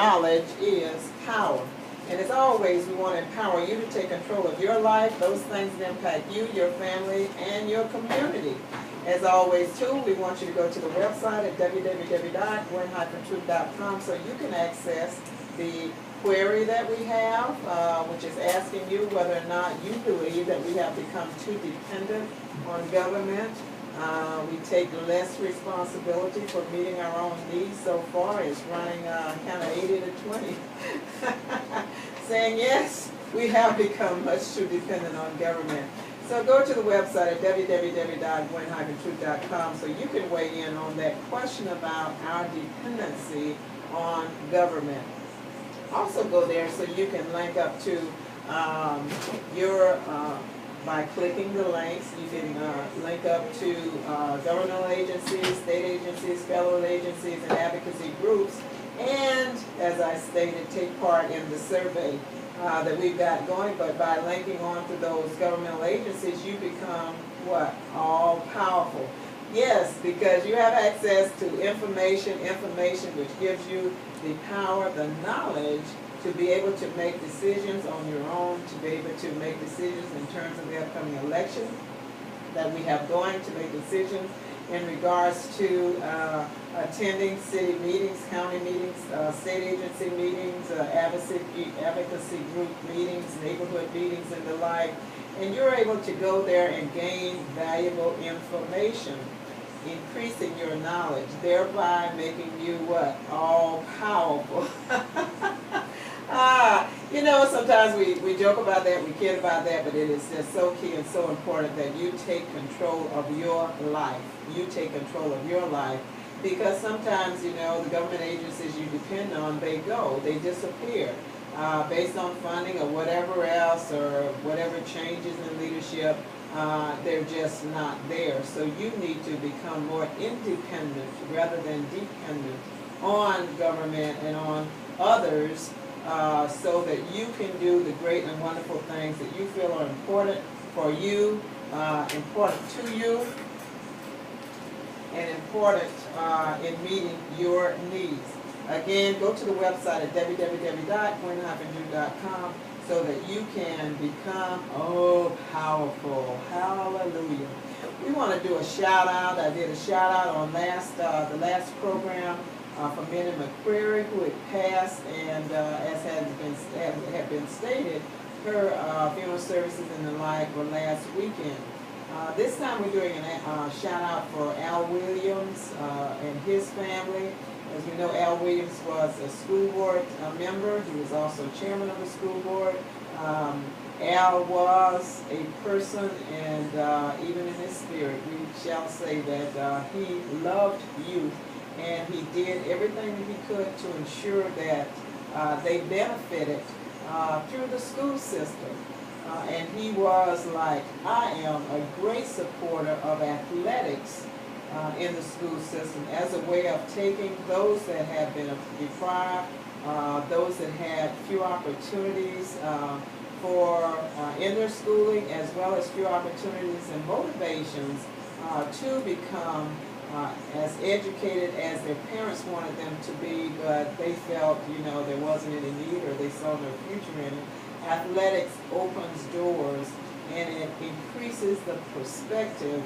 knowledge is power. And as always, we want to empower you to take control of your life, those things that impact you, your family, and your community. As always, too, we want you to go to the website at www.gwen-truth.com so you can access the query that we have, which is asking you whether or not you believe that we have become too dependent on government. We take less responsibility for meeting our own needs so far. It's running kind of 80 to 20. Saying yes, we have become much too dependent on government. So go to the website at www.gwen-truth.com so you can weigh in on that question about our dependency on government. Also go there so you can link up to by clicking the links, you can link up to governmental agencies, state agencies, federal agencies, and advocacy groups. And, as I stated, take part in the survey that we've got going. But by linking on to those governmental agencies, you become, what? All powerful. Yes, because you have access to information which gives you the power, the knowledge to be able to make decisions on your own, to be able to make decisions in terms of the upcoming election that we have going, to make decisions in regards to attending city meetings, county meetings, state agency meetings, advocacy group meetings, neighborhood meetings, and the like. And you're able to go there and gain valuable information, increasing your knowledge, thereby making you what? All powerful. You know, sometimes we joke about that, we kid about that, but it is just so key and so important that you take control of your life. You take control of your life, because sometimes, you know, the government agencies you depend on, they disappear based on funding or whatever else, or whatever changes in leadership. They're just not there. So you need to become more independent rather than dependent on government and on others, so that you can do the great and wonderful things that you feel are important for you, important to you, and important in meeting your needs. Again, go to the website at www.gwen-truth.com so that you can become, powerful. Hallelujah. We want to do a shout out. I did a shout out on the last program for Minnie McCreary, who had passed, and as had been stated, her funeral services and the like were last weekend. This time we're doing a shout out for Al Williams and his family. As we know, Al Williams was a school board member. He was also chairman of the school board. Al was a person, and even in his spirit, we shall say that he loved youth, and he did everything that he could to ensure that they benefited through the school system. And he was, like I am, a great supporter of athletics in the school system as a way of taking those that have been deprived, those that had few opportunities in their schooling, as well as few opportunities and motivations to become as educated as their parents wanted them to be, but they felt, there wasn't any need, or they saw no future in it. Athletics opens doors, and it increases the perspective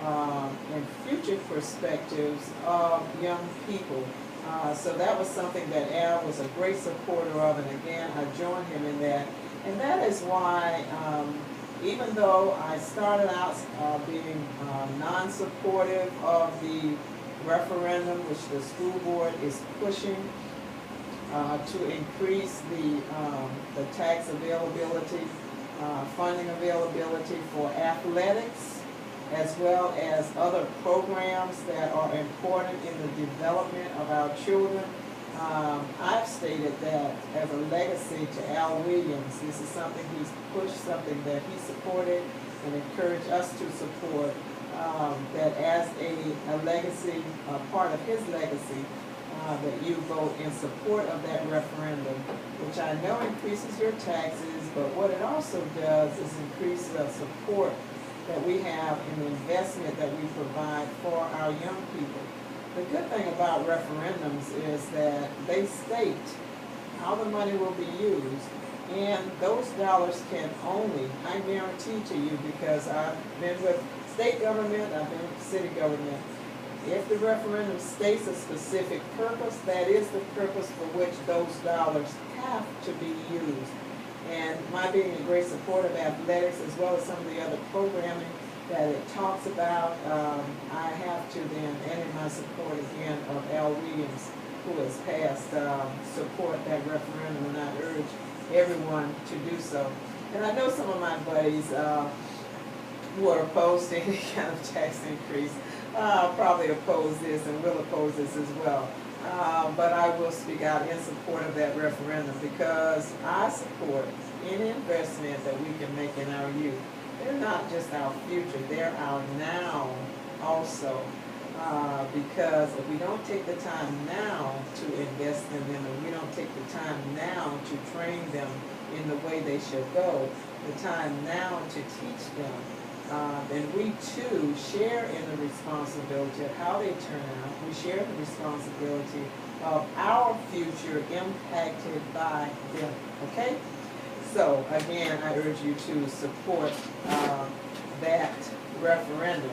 and future perspectives of young people. So that was something that Al was a great supporter of, and again, I joined him in that. And that is why, even though I started out being non-supportive of the referendum, which the school board is pushing to increase the tax availability, funding availability for athletics, as well as other programs that are important in the development of our children. I've stated that as a legacy to Al Williams, this is something he's pushed, something that he supported and encouraged us to support, that as a legacy, part of his legacy, that you vote in support of that referendum, which I know increases your taxes, but what it also does is increase the support that we have in the investment that we provide for our young people. The good thing about referendums is that they state how the money will be used. And those dollars can only, I guarantee to you, because I've been with state government, I've been with city government, if the referendum states a specific purpose, that is the purpose for which those dollars have to be used. And my being a great supporter of athletics, as well as some of the other programming that it talks about, I have to then, and in my support again of Al Williams, who has passed, support that referendum, and I urge everyone to do so. And I know some of my buddies who are opposed to any kind of tax increase probably oppose this and will oppose this as well. But I will speak out in support of that referendum because I support any investment that we can make in our youth. They're not just our future, they're our now also. Because if we don't take the time now to invest in them, and we don't take the time now to train them in the way they should go, the time now to teach them, then we too share in the responsibility of how they turn out. We share the responsibility of our future impacted by them, okay? So again, I urge you to support that referendum.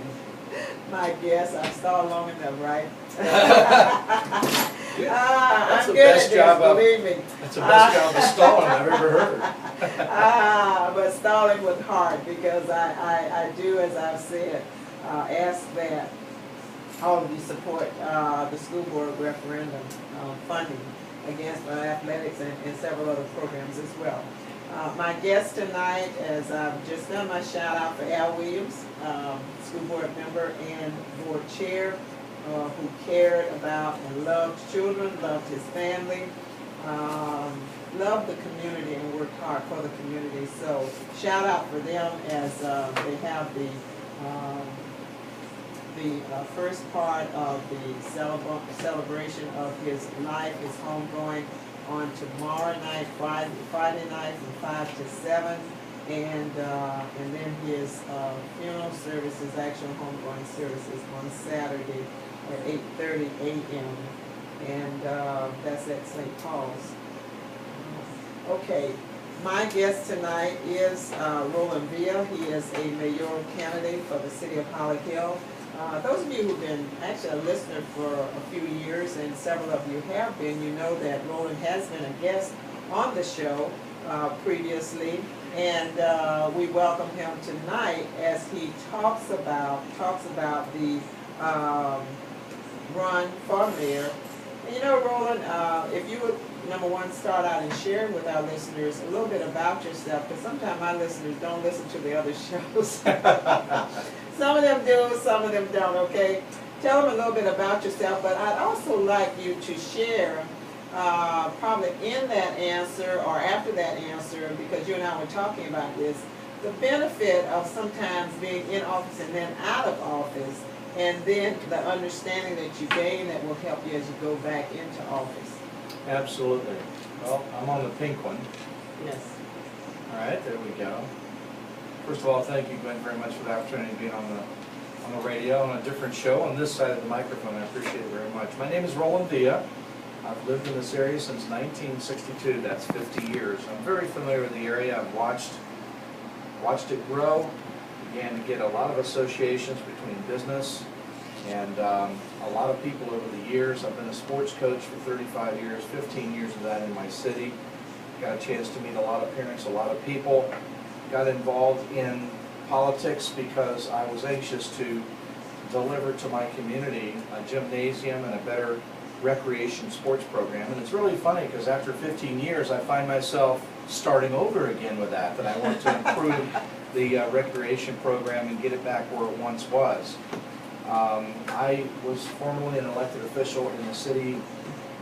My guess, I've stalled long enough, right? That's I'm the good best at job this, of, believe me. that's the best job of stalling I've ever heard. But stalling with heart, because I do, as I've said, ask that all of you support the school board referendum funding against athletics and several other programs as well. My guest tonight, as I've just done my shout out for Al Williams, school board member and board chair, who cared about and loved children, loved his family, loved the community and worked hard for the community. So shout out for them as they have the first part of the celebration of his life, his homegoing, on tomorrow night, Friday night from 5 to 7, and then his funeral service, his actual homegoing services on Saturday at 8:30 a.m. and that's at St. Paul's. Okay, my guest tonight is Roland Villa. He is a mayoral candidate for the city of Holly Hill. Those of you who've been actually a listener for a few years, and several of you have been, you know that Roland has been a guest on the show previously, and we welcome him tonight as he talks about the run for mayor. And you know, Roland, if you would, number one, start out and share with our listeners a little bit about yourself, because sometimes my listeners don't listen to the other shows. Some of them do, some of them don't, okay? Tell them a little bit about yourself, but I'd also like you to share, probably in that answer or after that answer, because you and I were talking about this, the benefit of sometimes being in office and then out of office, and then the understanding that you gain that will help you as you go back into office. Absolutely. Well, I'm on the pink one. Yes. All right, there we go. First of all, thank you, Gwen, very much for the opportunity to be on the radio on a different show on this side of the microphone. I appreciate it very much. My name is Roland Villa. I've lived in this area since 1962. That's 50 years. I'm very familiar with the area. I've watched it grow. Began to get a lot of associations between business and a lot of people over the years. I've been a sports coach for 35 years, 15 years of that in my city. Got a chance to meet a lot of parents, a lot of people. Got involved in politics because I was anxious to deliver to my community a gymnasium and a better recreation sports program. And it's really funny because after 15 years I find myself starting over again with that I want to improve the recreation program and get it back where it once was. I was formerly an elected official in the city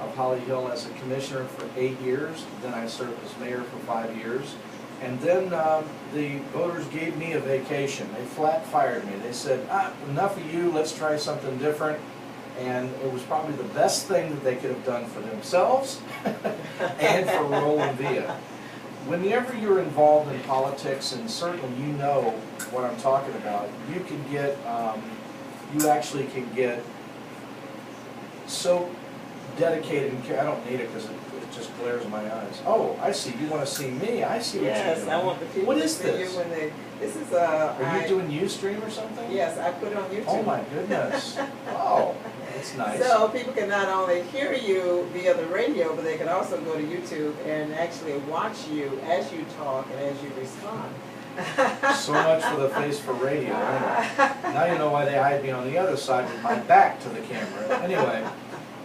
of Holly Hill as a commissioner for 8 years. Then I served as mayor for 5 years. And then the voters gave me a vacation. They flat fired me. They said, enough of you, let's try something different. And it was probably the best thing that they could have done for themselves and for Roland Villa. Whenever you're involved in politics, and certainly you know what I'm talking about, you can get, you actually can get so dedicated, and I don't need it because just glares in my eyes. Oh, I see. You want to see me. I see what you're Yes, doing. I want the people What to is see this? you when they, this is Are you doing Ustream or something? Yes, I put it on YouTube. Oh my goodness. Oh, that's nice. So people can not only hear you via the radio, but they can also go to YouTube and actually watch you as you talk and as you respond. So much for the face for radio. Anyway, now you know why they hide me on the other side with my back to the camera. Anyway,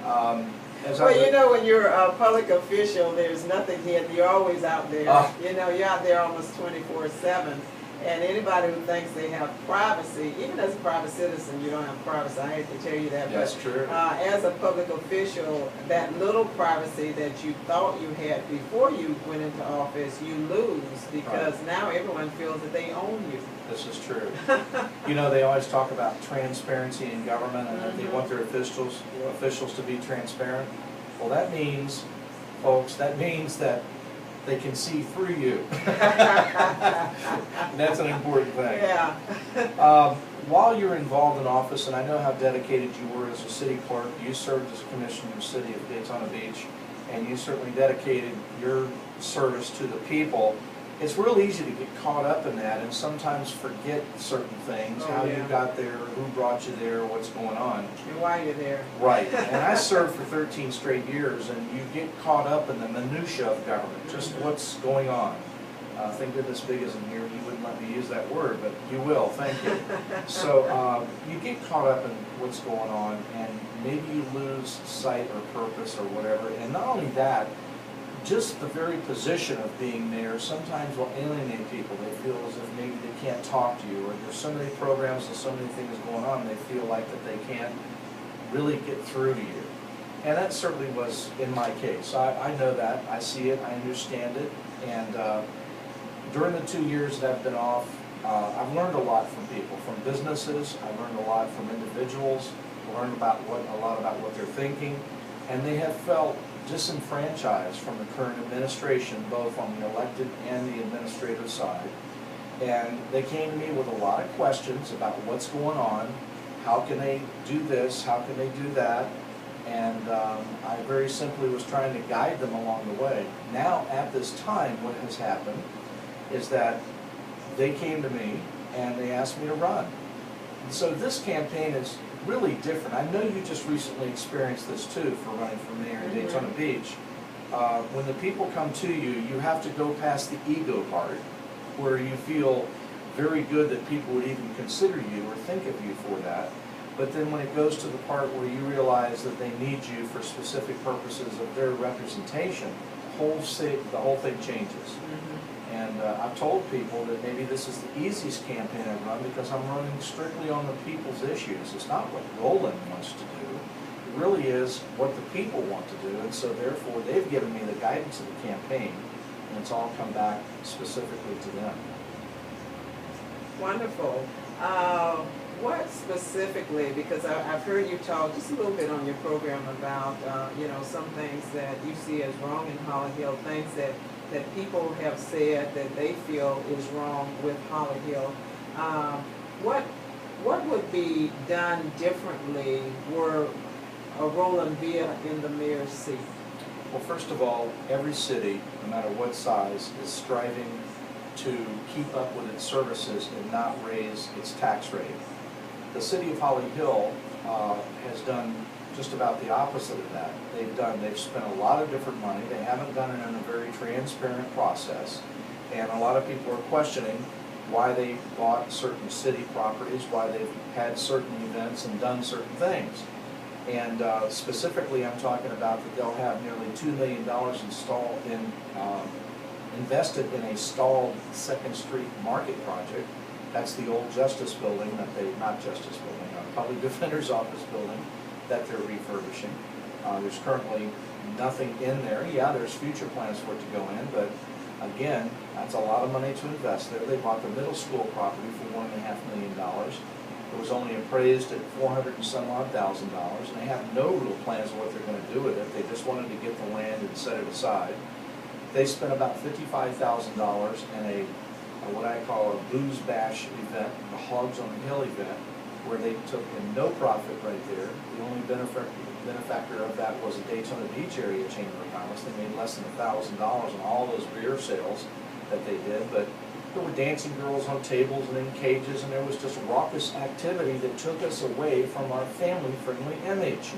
well, you know, when you're a public official, there's nothing hidden. You're always out there. You know, you're out there almost 24/7. And anybody who thinks they have privacy, even as a private citizen, you don't have privacy. I hate to tell you that. That's but, true. As a public official, that little privacy that you thought you had before you went into office, you lose because now everyone feels that they own you. This is true. You know, they always talk about transparency in government and that they want their officials to be transparent. Well, that means, folks, that means that they can see through you. That's an important thing. Yeah. While you're involved in office, and I know how dedicated you were as a city clerk, you served as a commissioner in the city of Daytona Beach, and you certainly dedicated your service to the people. It's real easy to get caught up in that and sometimes forget certain things, how you got there, who brought you there, what's going on. And why you're there. Right. And I served for 13 straight years, and you get caught up in the minutia of government, just what's going on. Thank goodness Big isn't here. He wouldn't let me use that word, but you will. Thank you. So you get caught up in what's going on, and maybe you lose sight or purpose or whatever. And not only that, just the very position of being mayor sometimes will alienate people. They feel as if maybe they can't talk to you, or there's so many programs and so many things going on, they feel like that they can't really get through to you. And that certainly was in my case. I know that, I see it, I understand it, and during the 2 years that I've been off, I've learned a lot from people, from businesses. I've learned a lot from individuals, learned about a lot about what they're thinking, and they have felt disenfranchised from the current administration, both on the elected and the administrative side. And they came to me with a lot of questions about what's going on, how can they do this, how can they do that, and I very simply was trying to guide them along the way. Now, at this time, what has happened is that they came to me and they asked me to run. And so this campaign is really different. I know you just recently experienced this too for running for mayor in Daytona Beach. When the people come to you, you have to go past the ego part, where you feel very good that people would even consider you or think of you for that. But then when it goes to the part where you realize that they need you for specific purposes of their representation, the whole thing changes. And I've told people that maybe this is the easiest campaign I've run because I'm running strictly on the people's issues. It's not what Roland wants to do. It really is what the people want to do. And so therefore, they've given me the guidance of the campaign, and it's all come back specifically to them. Wonderful. What specifically, because I've heard you talk just a little bit on your program about, you know, some things that you see as wrong in Holly Hill, things that people have said that they feel is wrong with Holly Hill. What would be done differently were Roland Villa in the mayor's seat? Well, first of all, every city, no matter what size, is striving to keep up with its services and not raise its tax rate. The city of Holly Hill has done just about the opposite of that. They've spent a lot of different money. They haven't done it in a very transparent process. And a lot of people are questioning why they bought certain city properties, why they've had certain events and done certain things. And specifically, I'm talking about that they'll have nearly $2 million invested in a stalled 2nd Street Market project. That's the old Justice Building Public Defender's Office building that they're refurbishing. There's currently nothing in there. Yeah, there's future plans for it to go in, but again, that's a lot of money to invest there. They bought the middle school property for $1.5 million. It was only appraised at $400 and some odd thousand, and they have no real plans of what they're going to do with it. They just wanted to get the land and set it aside. They spent about $55,000 in a what I call a booze bash event, the Hogs on the Hill event, where they took in no profit right there. The only benefactor of that was the Daytona Beach Area Chamber of honest. They made less than $1,000 on all those beer sales that they did, but there were dancing girls on tables and in cages, and there was just raucous activity that took us away from our family-friendly image.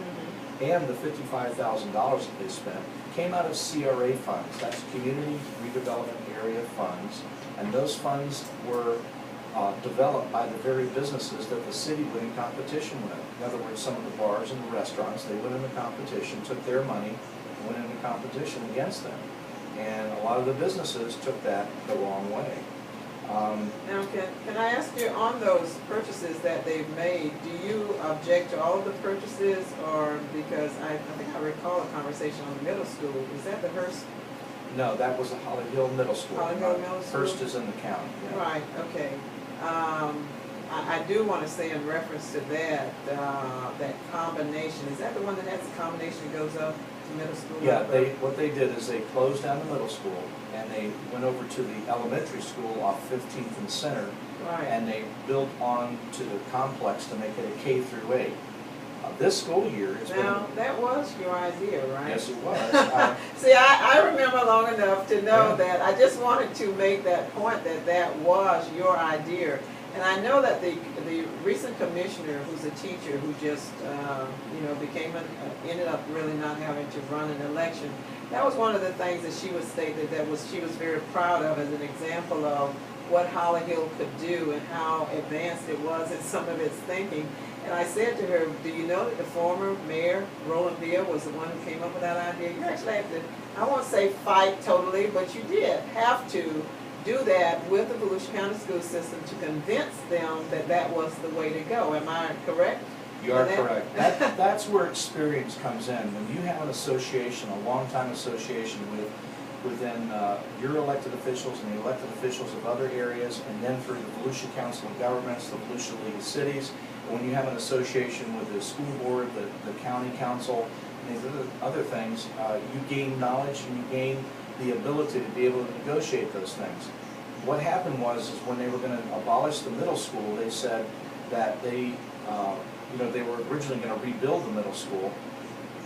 And the $55,000 that they spent came out of CRA funds. That's Community Redevelopment Area Funds, and those funds were developed by the very businesses that the city went in competition with. In other words, some of the bars and the restaurants, they went into competition, took their money, and went into competition against them. And a lot of the businesses took that the wrong way. Now, can I ask you, on those purchases that they've made, do you object to all of the purchases, or because I think I recall a conversation on the middle school, is that the Hearst? No, that was the Holly Hill Middle School. Holly Hill Middle School? Hearst is in the county, yeah. Right, okay. I do want to say in reference to that, that combination, is that the one that has the combination that goes up to middle school? Yeah, what they did is they closed down the middle school, and they went over to the elementary school off 15th and Center, right, and they built on to the complex to make it a K through 8. This school year, it's now, that was your idea, right? Yes, it was. See, I remember long enough to know that. I just wanted to make that point that that was your idea. And I know that the recent commissioner, who's a teacher, who just became ended up really not having to run an election. That was one of the things that she would state that she was very proud of as an example of what Holly Hill could do and how advanced it was in some of its thinking. And I said to her, do you know that the former mayor, Roland was the one who came up with that idea? You actually had to, I won't say fight totally, but you did have to do that with the Volusia County school system to convince them that that was the way to go. Am I correct? You are correct. That's where experience comes in. When you have an association, a long-time association within your elected officials and the elected officials of other areas, and then through the Volusia Council of Governments, the Volusia League of Cities, when you have an association with the school board, the county council, and these other things, you gain knowledge and you gain the ability to be able to negotiate those things. What happened was when they were going to abolish the middle school, they said that they were originally going to rebuild the middle school,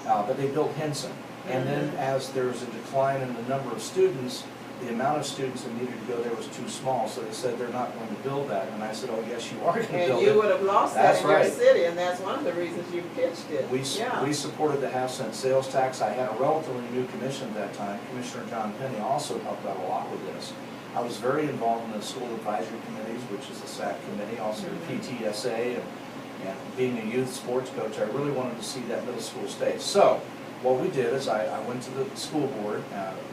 but they built Henson. And then as there was a decline in the number of students, the amount of students that needed to go there was too small, so they said they're not going to build that. And I said, oh yes, you are going to build it. And you would have lost that in your city, and that's one of the reasons you pitched it. We supported the half-cent sales tax. I had a relatively new commission at that time. Commissioner John Penny also helped out a lot with this. I was very involved in the school advisory committees, which is the SAC committee, also the PTSA, and being a youth sports coach, I really wanted to see that middle school stay. So what we did is I went to the school board,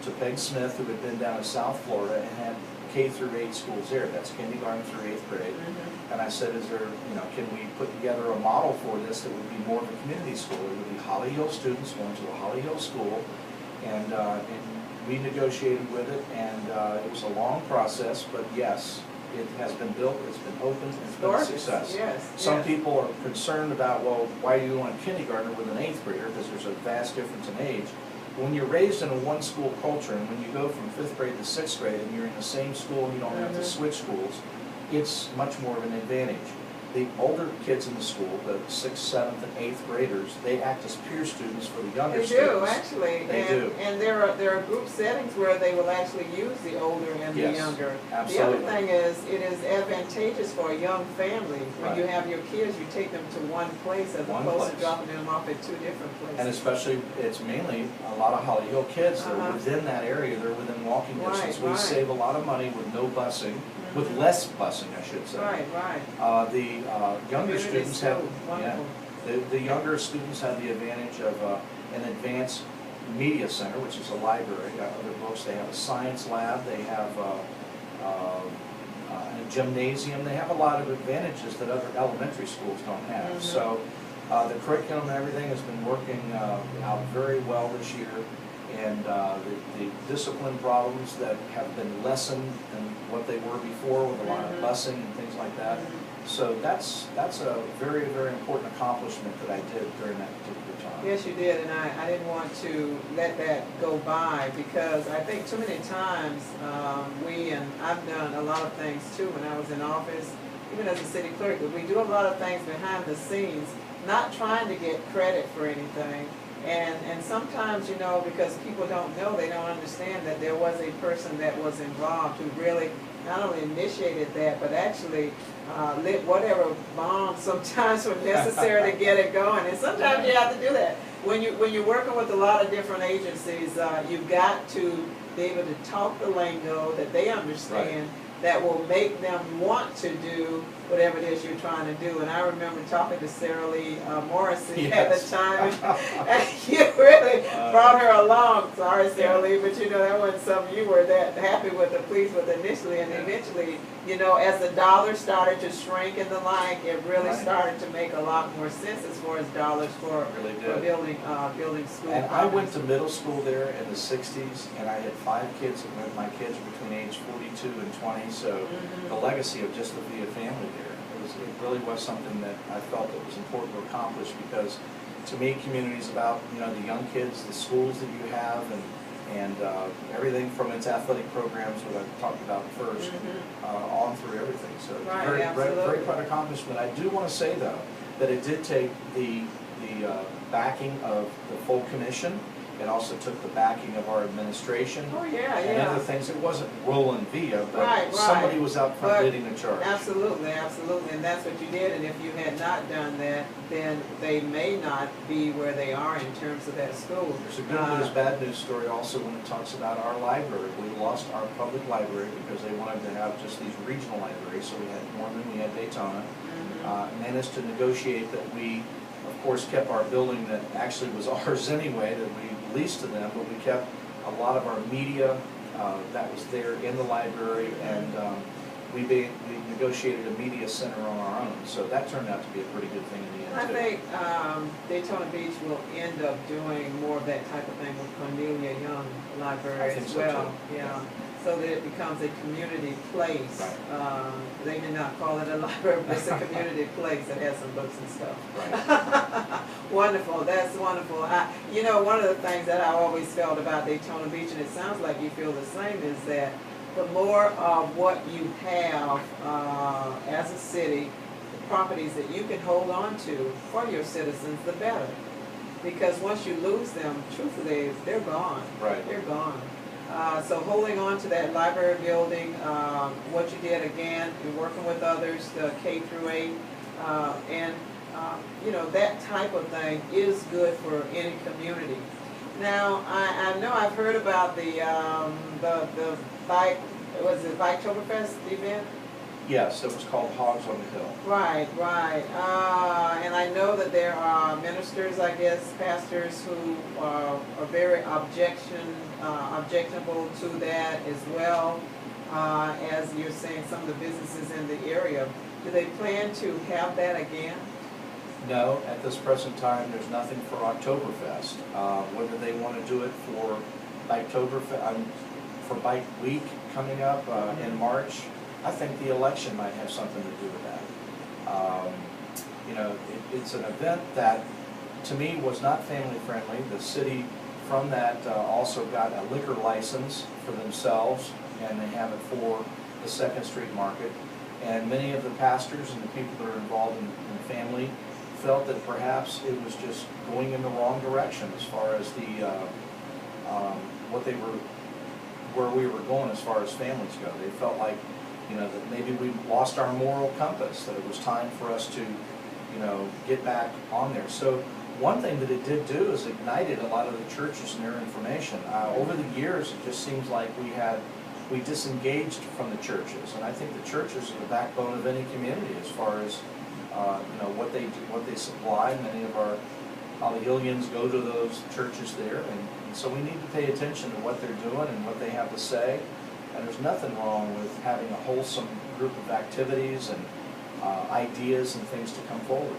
to Peg Smith, who had been down in South Florida and had K through 8 schools there. That's kindergarten through 8th grade. And I said, can we put together a model for this that would be more of a community school? It would be Holly Hill students going to a Holly Hill school, and we negotiated with it, and it was a long process, but yes, it has been built, it's been opened, it's been a success. Some people are concerned about, well, why do you want a kindergartner with an 8th grader, because there's a vast difference in age. When you're raised in a one-school culture, and when you go from 5th grade to 6th grade, and you're in the same school and you don't have to switch schools, it's much more of an advantage. The older kids in the school, the 6th, 7th, and 8th graders, they act as peer students for the younger students. They do, actually. They do. And there are group settings where they will actually use the older and the younger. Absolutely. The other thing is, it is advantageous for a young family. When you have your kids, you take them to one place as opposed to dropping them off at 2 different places. And especially, it's mainly a lot of Holly Hill kids that are within that area. They're within walking distance. We save a lot of money with no busing. With less busing, I should say. The younger students have, the younger students have the advantage of an advanced media center, which is a library. Got other books. They have a science lab. They have a gymnasium. They have a lot of advantages that other elementary schools don't have. So the curriculum and everything has been working out very well this year. And the discipline problems that have been lessened than what they were before, with a lot of busing and things like that. So that's a very, very important accomplishment that I did during that particular time. Yes, you did, and I didn't want to let that go by, because I think too many times I've done a lot of things too when I was in office, even as a city clerk, but we do a lot of things behind the scenes, not trying to get credit for anything, And sometimes, you know, because people don't know, they don't understand that there was a person that was involved who really not only initiated that, but actually lit whatever bombs sometimes were necessary to get it going. And sometimes you have to do that. When you're working with a lot of different agencies, you've got to be able to talk the lingo that they understand, that will make them want to do whatever it is you're trying to do. And I remember talking to Sarah Lee Morrissey at the time, and you really brought her along. Sorry, Sarah Lee, but you know, that wasn't something you were that happy with or pleased with initially. And eventually, you know, as the dollar started to shrink and the like, it really started to make a lot more sense as far as dollars for building school. And I went to middle school there in the 60s, and I had 5 kids, and my kids were between age 42 and 20, so the legacy of just the Villa family there, it really was something that I felt it was important to accomplish, because to me, community is about, you know, the young kids, the schools that you have, and everything from its athletic programs, what I talked about first, on through everything. So very proud accomplishment. I do want to say, though, that it did take the backing of the full commission. It also took the backing of our administration and other things. It wasn't Roland Villa, but somebody was out front leading the charge. Absolutely, absolutely, and that's what you did. And if you had not done that, then they may not be where they are in terms of that school. There's a good news, bad news story also when it talks about our library. We lost our public library because they wanted to have just these regional libraries. So we had Norman, we had Daytona. Managed to negotiate that we, of course, kept our building that actually was ours anyway, that we leased to them, but we kept a lot of our media that was there in the library, and we negotiated a media center on our own. So that turned out to be a pretty good thing in the end, I think Daytona Beach will end up doing more of that type of thing with Cornelia Young Library as well. So that it becomes a community place. They may not call it a library, but it's a community place that has some books and stuff. Wonderful, that's wonderful. You know, one of the things that I always felt about Daytona Beach, and it sounds like you feel the same, is that the more of what you have as a city, the properties that you can hold on to for your citizens, the better. Because once you lose them, truthfully, they're gone. They're gone. So holding on to that library building, what you did again, you're working with others, the K through 8, and you know, that type of thing is good for any community. Now, I know I've heard about the bike, was it Biketoberfest event? Yes, it was called Hogs on the Hill. Right. And I know that there are ministers, I guess, pastors who are very objectionable to that, as well as you're saying some of the businesses in the area. Do they plan to have that again? No, at this present time, there's nothing for Oktoberfest. Whether they want to do it for Biketoberfest, for Bike Week coming up in March, I think the election might have something to do with that. You know, it's an event that, to me, was not family friendly. The city, from that, also got a liquor license for themselves, and they have it for the 2nd Street Market. And many of the pastors and the people that are involved in family felt that perhaps it was just going in the wrong direction as far as the where we were going as far as families go. They felt like, you know, that maybe we lost our moral compass, that it was time for us to, you know, get back on there. So one thing that it did do is ignited a lot of the churches and their information. Over the years, it just seems like we disengaged from the churches, and I think the churches are the backbone of any community as far as you know, what they do, what they supply. Many of our Hollyhillians go to those churches there, and so we need to pay attention to what they're doing and what they have to say. And there's nothing wrong with having a wholesome group of activities and ideas and things to come forward.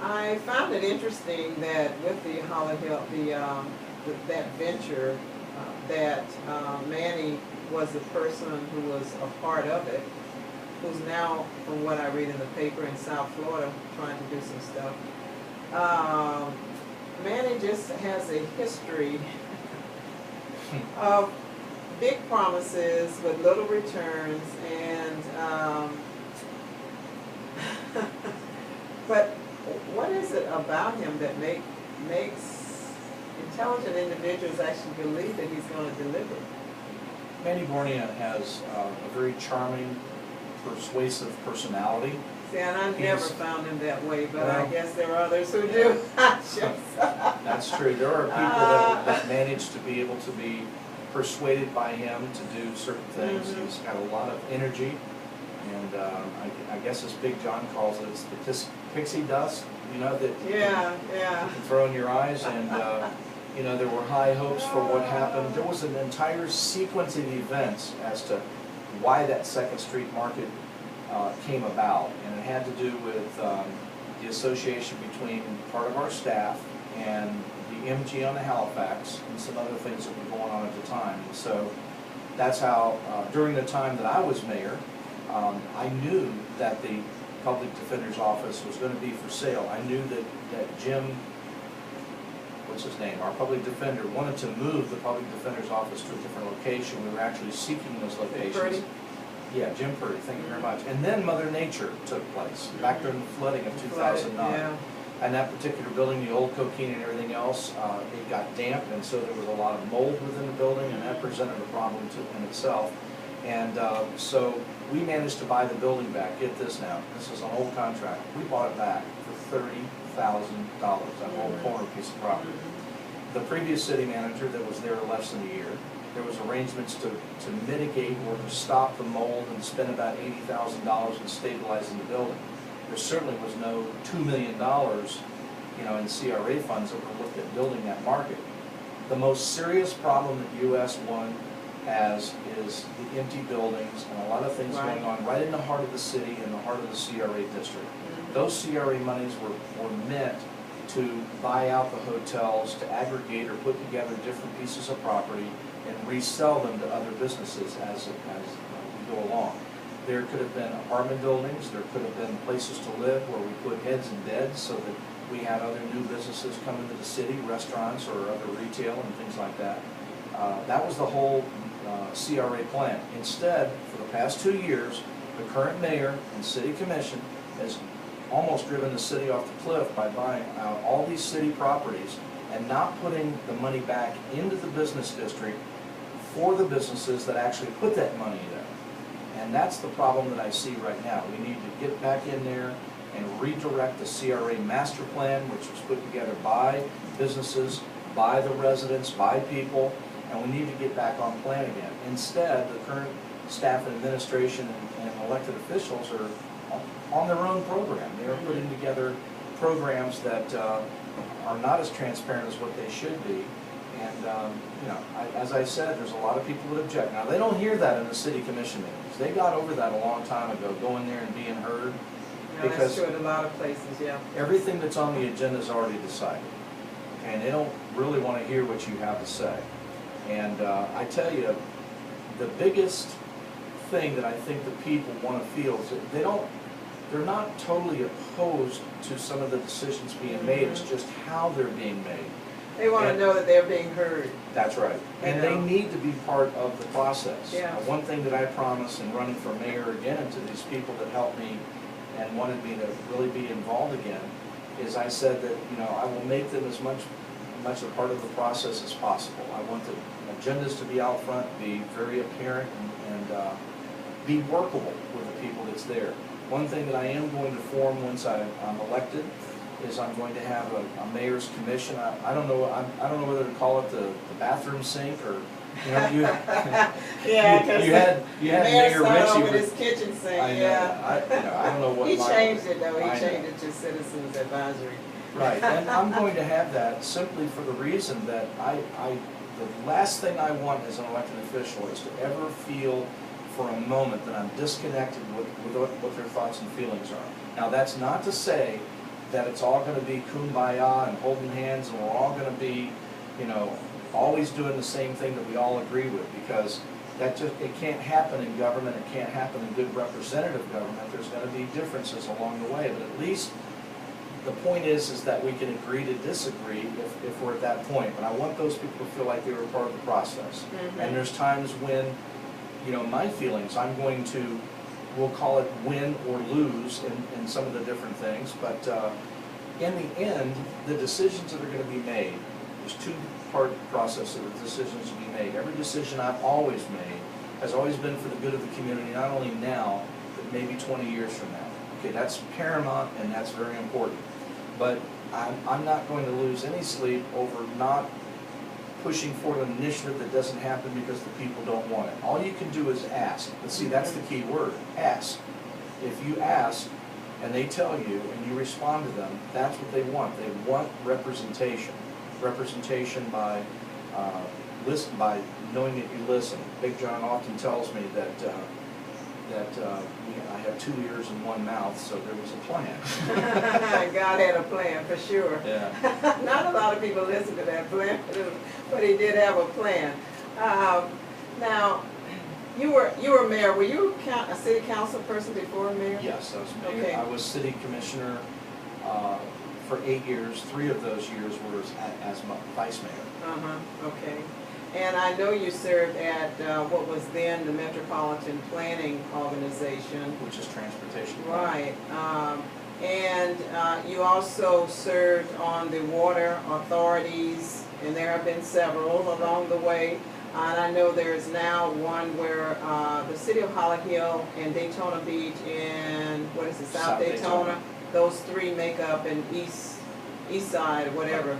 I found it interesting that with the Hollyhill, that venture, that Manny was the person who was a part of it, who's now, from what I read in the paper, in South Florida trying to do some stuff. Manny just has a history of big promises with little returns, and but what is it about him that makes intelligent individuals actually believe that he's going to deliver. Manny Bornea has a very charming, persuasive personality. See, and I never found him that way, but well, I guess there are others who do. That's true. There are people that manage to be able to be persuaded by him to do certain things. Mm-hmm. He's got a lot of energy, and I guess as Big John calls it, it's the pixie dust, you know, that you can throw in your eyes. And you know, there were high hopes for what happened. There was an entire sequence of events as to why that Second Street Market came about, and it had to do with the association between part of our staff and the MG on the Halifax and some other things that were going on at the time. And so that's how, during the time that I was mayor, I knew that the public defender's office was going to be for sale. I knew that Jim, what's his name, our public defender, wanted to move the public defender's office to a different location. We were actually seeking those locations. Yeah, Jim Purdy, thank you very much. And then Mother Nature took place, back during the flooding of 2009. Yeah. And that particular building, the old coquine and everything else, it got damp, and so there was a lot of mold within the building, and that presented a problem in itself. And so we managed to buy the building back. Get this now, this is an old contract. We bought it back for $30,000, that whole corner piece of property. The previous city manager that was there less than a year, there was arrangements to mitigate or to stop the mold and spend about $80,000 in stabilizing the building. There certainly was no $2 million, you know, in CRA funds that were looked at building that market. The most serious problem that US 1 has is the empty buildings and a lot of things going on right in the heart of the city, in the heart of the CRA district. Those CRA monies were meant to buy out the hotels, to aggregate or put together different pieces of property and resell them to other businesses as we go along. There could have been apartment buildings, there could have been places to live where we put heads in beds so that we had other new businesses come into the city, restaurants or other retail and things like that. That was the whole CRA plan. Instead, for the past 2 years, the current mayor and city commission has almost driven the city off the cliff by buying out all these city properties and not putting the money back into the business district for the businesses that actually put that money there. And that's the problem that I see right now. We need to get back in there and redirect the CRA master plan, which was put together by businesses, by the residents, by people, and we need to get back on plan again. Instead, the current staff and administration and elected officials are on their own program. They are putting together programs that are not as transparent as what they should be. And you know, as I said, there's a lot of people that object. Now, they don't hear that in the city commission meetings. They got over that a long time ago, going there and being heard. Yeah, because that's true in a lot of places, yeah. Everything that's on the agenda is already decided. And they don't really want to hear what you have to say. And I tell you, the biggest thing that I think the people want to feel is that they're not totally opposed to some of the decisions being made. It's just how they're being made. They want to know that they're being heard. That's right. And they need to be part of the process. Yeah. One thing that I promised in running for mayor again to these people that helped me and wanted me to really be involved again is I said that, you know, I will make them as much a part of the process as possible. I want the agendas to be out front, be very apparent, and be workable with the people that's there. One thing that I am going to form once I'm elected is I'm going to have a mayor's commission. I don't know whether to call it the bathroom sink or, you know, you had Mayor Ritchie with his kitchen sink. I don't know what he changed it though. He changed it to Citizens Advisory. Right, and I'm going to have that simply for the reason that the last thing I want as an elected official is to ever feel for a moment that I'm disconnected with what their thoughts and feelings are. Now, that's not to say that it's all going to be kumbaya and holding hands and we're all going to be, you know, always doing the same thing that we all agree with, because it can't happen in government. It can't happen in good representative government. There's going to be differences along the way, but at least the point is that we can agree to disagree if we're at that point. But I want those people to feel like they were part of the process. And there's times when, you know, my feelings, I'm going to, we'll call it win or lose in some of the different things, but in the end, the decisions that are going to be made there's two-part process of the decisions to be made. Every decision I've always made has always been for the good of the community, not only now, but maybe 20 years from now. Okay, that's paramount and that's very important. But I'm not going to lose any sleep over not pushing forward an initiative that doesn't happen because the people don't want it. All you can do is ask. But see, that's the key word, ask. If you ask and they tell you and you respond to them, that's what they want. They want representation. Representation by by knowing that you listen. Big John often tells me that I have 2 ears and 1 mouth, so there was a plan. God had a plan for sure. Yeah. Not a lot of people listen to that plan, but he did have a plan. Now, you were mayor. Were you a city council person before mayor? Yes, I was mayor. Okay. I was city commissioner for 8 years. 3 of those years were as vice mayor. Okay. And I know you served at what was then the Metropolitan Planning Organization. Which is transportation. Right. And you also served on the water authorities, and there have been several along the way. And I know there's now one where the city of Holly Hill and Daytona Beach and, what is it, South Daytona, those 3 make up an east side or whatever,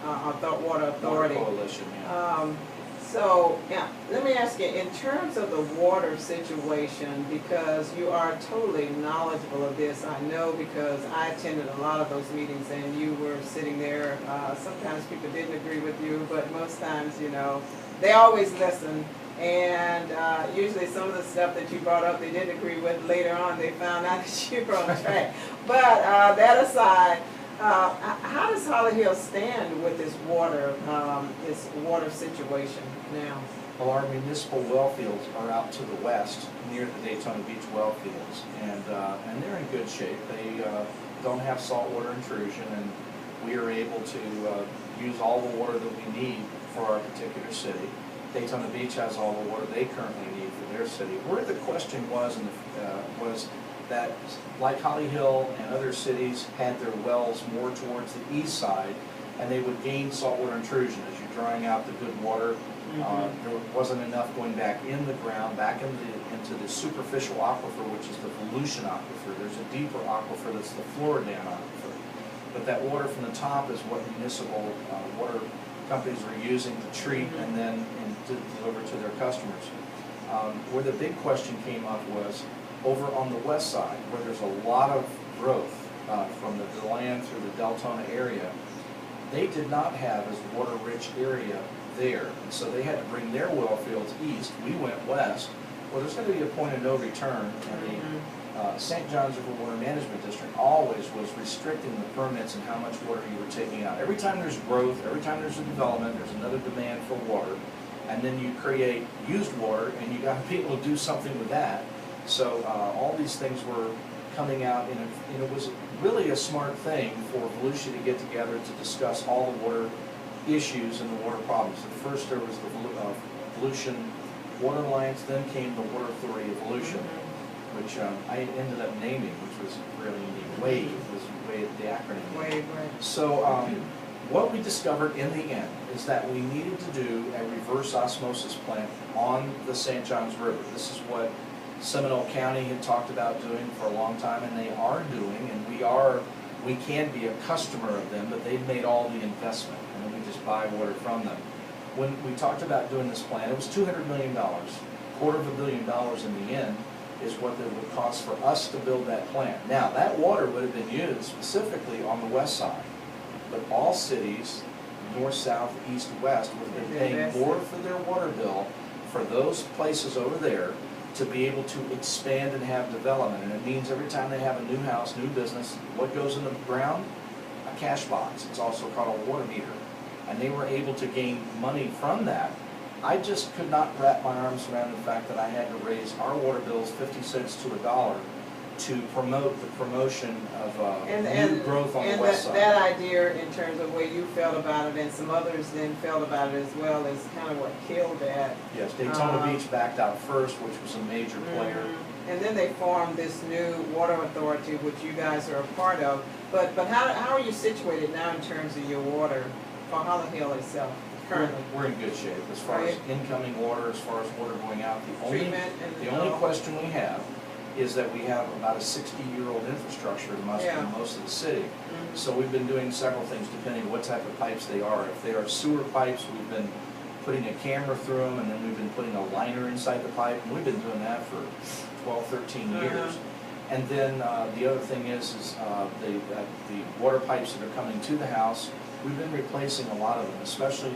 water authority. Water coalition, yeah. So, yeah, let me ask you, in terms of the water situation, because you are totally knowledgeable of this, I know because I attended a lot of those meetings and you were sitting there. Sometimes people didn't agree with you, but most times, you know, they always listen. And usually some of the stuff that you brought up they didn't agree with. Later on, they found out that you were on track. But that aside, how does Holly Hill stand with this water situation now? Well, our municipal well fields are out to the west, near the Daytona Beach well fields, and they're in good shape. They don't have saltwater intrusion, and we are able to use all the water that we need for our particular city. Daytona Beach has all the water they currently need for their city. Where the question was was that, like Holly Hill and other cities, had their wells more towards the east side, and they would gain saltwater intrusion as you're drying out the good water. There wasn't enough going back in the ground, back into the superficial aquifer, which is the Volusia aquifer. There's a deeper aquifer that's the Floridan aquifer. But that water from the top is what municipal water companies are using to treat and then to deliver to their customers. Where the big question came up was over on the west side, where there's a lot of growth from the DeLand through the Deltona area. They did not have as water-rich area there, and so they had to bring their well fields east. We went west. Well, there's going to be a point of no return, and the St. John's River Water Management District always was restricting the permits and how much water you were taking out. Every time there's growth, every time there's a development, there's another demand for water, and then you create used water, and you got to be able to do something with that. So all these things were coming out, and it was really a smart thing for Volusia to get together to discuss all the water issues and the water problems. At first there was the Volusian Water Alliance, then came the Water Authority of Volusia, which I ended up naming, which was really neat. WAVE was the acronym. WAVE, right. So what we discovered in the end is that we needed to do a reverse osmosis plant on the St. Johns River. This is what Seminole County had talked about doing for a long time, and they are doing, and we can be a customer of them, but they've made all the investment, and then we just buy water from them. When we talked about doing this plant, it was $200 million. $250 million in the end is what it would cost for us to build that plant. Now, that water would have been used specifically on the west side, but all cities, north, south, east, west, would have been paying more for their water bill for those places over there to be able to expand and have development. And it means every time they have a new house, new business, what goes in the ground? A cash box. It's also called a water meter. And they were able to gain money from that. I just could not wrap my arms around the fact that I had to raise our water bills 50 cents to $1 to promote the promotion of new growth on the west side. And that idea, in terms of where you felt about it, and some others then felt about it as well, is kind of what killed that. Yes, Daytona Beach backed out first, which was a major player. And then they formed this new water authority, which you guys are a part of. But how are you situated now in terms of your water? for Holland Hill itself currently? We're in good shape as far as incoming water, as far as water going out. The only question we have is that we have about a 60-year-old infrastructure in most of the city. So we've been doing several things depending on what type of pipes they are. If they are sewer pipes, we've been putting a camera through them, and then we've been putting a liner inside the pipe, and we've been doing that for 12, 13 years. And then the other thing is the water pipes that are coming to the house, we've been replacing a lot of them, especially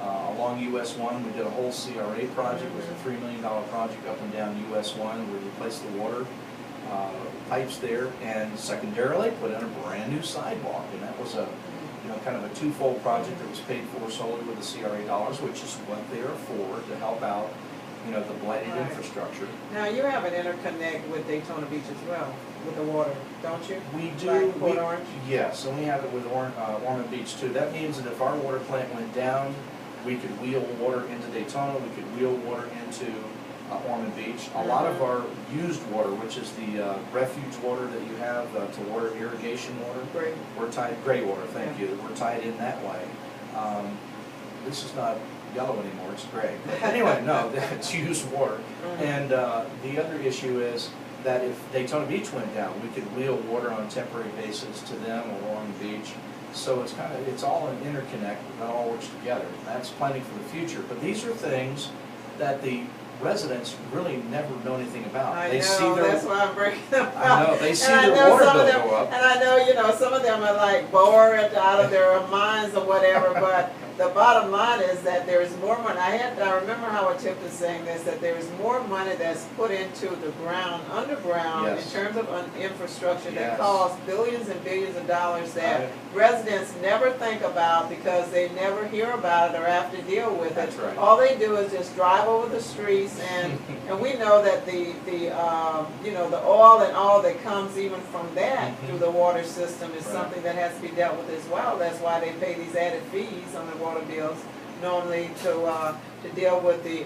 along US 1. We did a whole CRA project. It was a $3 million project up and down US 1. We replaced the water pipes there, and secondarily put in a brand new sidewalk, and that was a kind of a twofold project that was paid for solely with the CRA dollars, which is what they are for, to help out the blighted infrastructure. Now you have an interconnect with Daytona Beach as well, with the water, don't you? We do. Port Orange? Yes, and we have it with Ormond Beach too. That means that if our water plant went down, we could wheel water into Daytona, we could wheel water into Ormond Beach. A lot of our used water, which is the refuge water that you have to water irrigation water, we're tied, gray water, thank you, we're tied in that way. This is not yellow anymore, it's gray. But anyway, no, it's used water. And the other issue is that if Daytona Beach went down, we could wheel water on a temporary basis to them or Ormond Beach. So it's all an interconnect, that all works together. That's planning for the future. But these are things that the residents really never know anything about. That's why I'm bringing them up. I know, they see their water bill go up. And I know, some of them are like bored out of their minds or whatever, but the bottom line is that there is more money. I remember Howard Tip was saying this, that there is more money that's put into the ground, underground, in terms of infrastructure that costs billions and billions of dollars that residents never think about because they never hear about it or have to deal with it. All they do is just drive over the streets, and we know that the oil and all that comes even from that through the water system is something that has to be dealt with as well. That's why they pay these added fees on the water bills normally to deal with the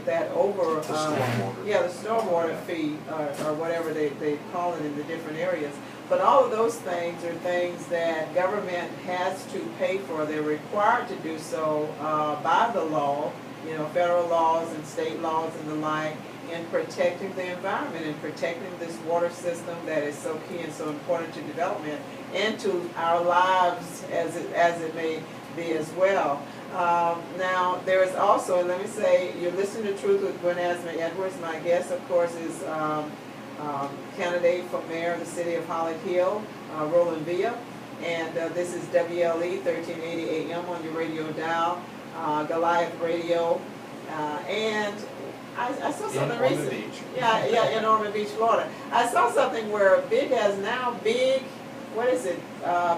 stormwater fee or whatever they call it in the different areas. But all of those things are things that government has to pay for. They're required to do so by the law, federal laws and state laws and the like, in protecting the environment and protecting this water system that is so key and so important to development and to our lives as it may be as well. Now, there is also, and let me say, you're listening to Truth with Gwen Azama-Edwards. My guest, of course, is candidate for mayor of the city of Holland Hill, Roland Villa. And this is WLE 1380 AM on your radio dial, Goliath Radio. And I saw something recently. In Ormond Beach, Florida. I saw something where Big has now what is it?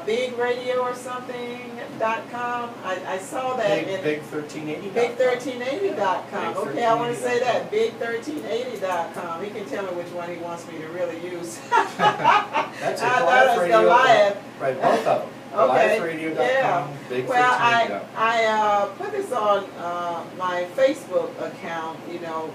Big Radio or something.com. I saw that Big1380. Big1380.com. Okay, I want to say that. Big1380.com. He can tell me which one he wants me to really use. That's a Goliath Radio. Goliath. Right, both of them. GoliathRadio.com, Big1380.com. I put this on my Facebook account,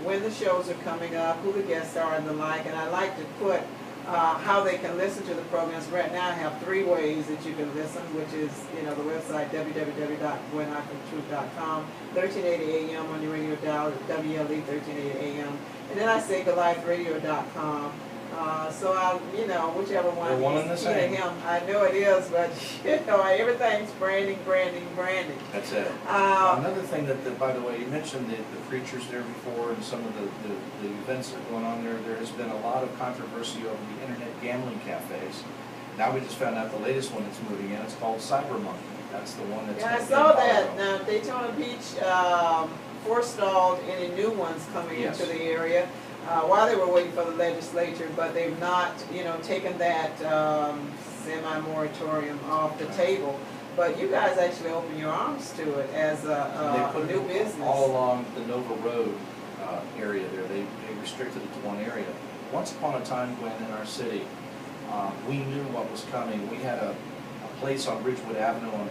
when the shows are coming up, who the guests are and the like, and I like to put how they can listen to the programs. Right now I have 3 ways that you can listen, which is, the website www.gwen-truth.com, 1380 AM on your radio dial, WLE 1380 AM, and then I say GoliathRadio.com. So whichever one. They're one and the same. Him, I know it is, but everything's branding. That's it. Another thing that, by the way, you mentioned the preachers there before and some of the events that are going on there. There has been a lot of controversy over the internet gambling cafes. Now we just found out the latest one that's moving in. It's called Cyber Monkey. That's the one that's. Yeah, I saw that. Now Daytona Beach forestalled any new ones coming into the area. While they were waiting for the legislature, but they've not, taken that semi-moratorium off the table. But you guys actually open your arms to it as a new business. All along the Nova Road area there. They restricted it to one area. Once upon a time, Gwen, in our city, we knew what was coming. We had a place on Ridgewood Avenue on